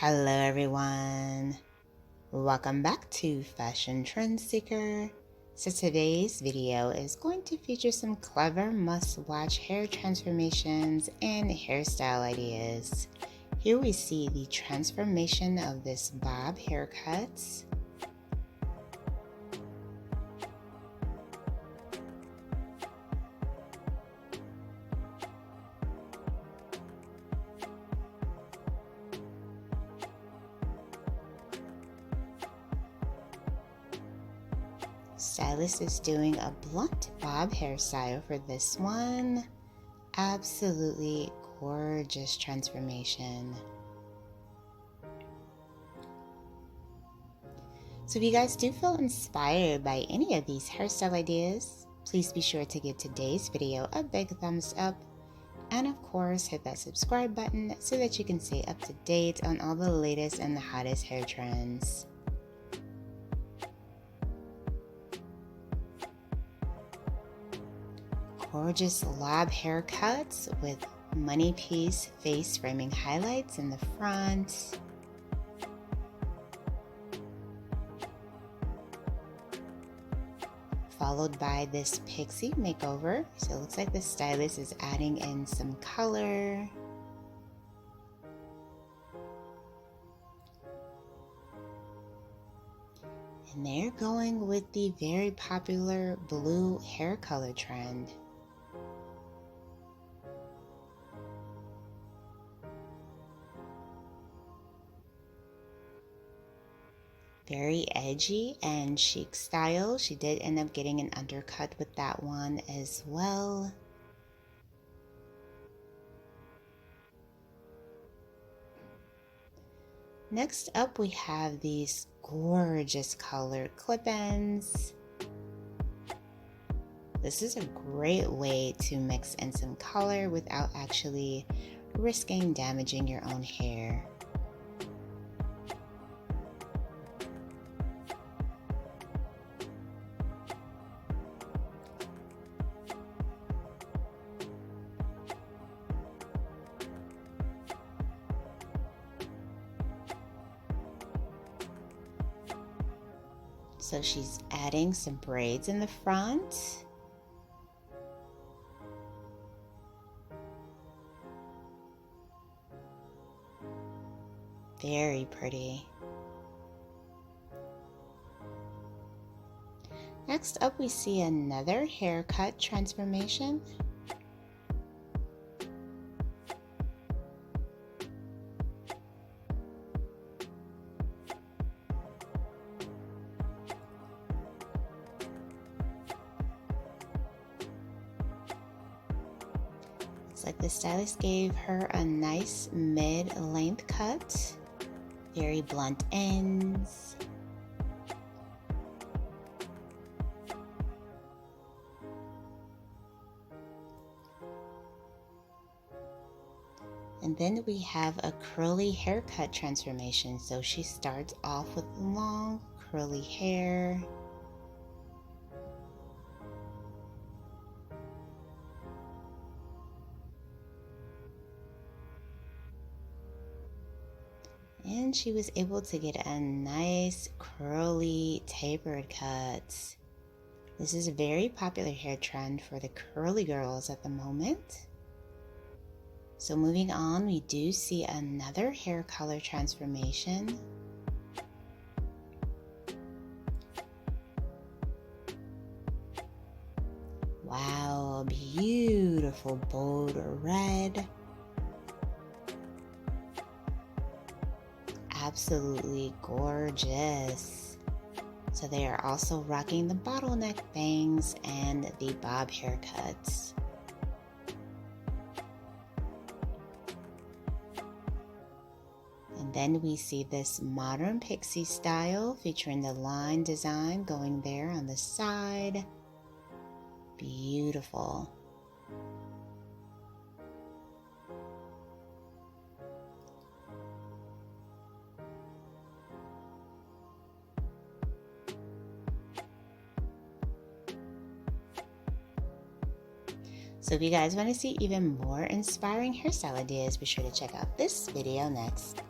Hello everyone, welcome back to Fashion Trend Seeker. So today's video is going to feature some clever must-watch hair transformations and hairstyle ideas. Here we see the transformation of this bob haircut. Stylist is doing a blunt bob hairstyle for this one. Absolutely gorgeous transformation. So if you guys do feel inspired by any of these hairstyle ideas, please be sure to give today's video a big thumbs up. And of course, hit that subscribe button so that you can stay up to date on all the latest and the hottest hair trends. Gorgeous lob haircuts with money piece face framing highlights in the front. Followed by this pixie makeover. So it looks like the stylist is adding in some color. And they're going with the very popular blue hair color trend. Very edgy and chic style. She did end up getting an undercut with that one as well. Next up, we have these gorgeous colored clip-ins. This is a great way to mix in some color without actually risking damaging your own hair. So she's adding some braids in the front. Very pretty. Next up, we see another haircut transformation. Looks like the stylist gave her a nice mid-length cut. Very blunt ends. And then we have a curly haircut transformation. So she starts off with long curly hair. And she was able to get a nice curly tapered cut. This is a very popular hair trend for the curly girls at the moment. So moving on, we do see another hair color transformation. Wow, beautiful bold red. Absolutely gorgeous. So they are also rocking the bottleneck bangs and the bob haircuts. And then we see this modern pixie style featuring the line design going there on the side. Beautiful. So if you guys want to see even more inspiring hairstyle ideas, be sure to check out this video next.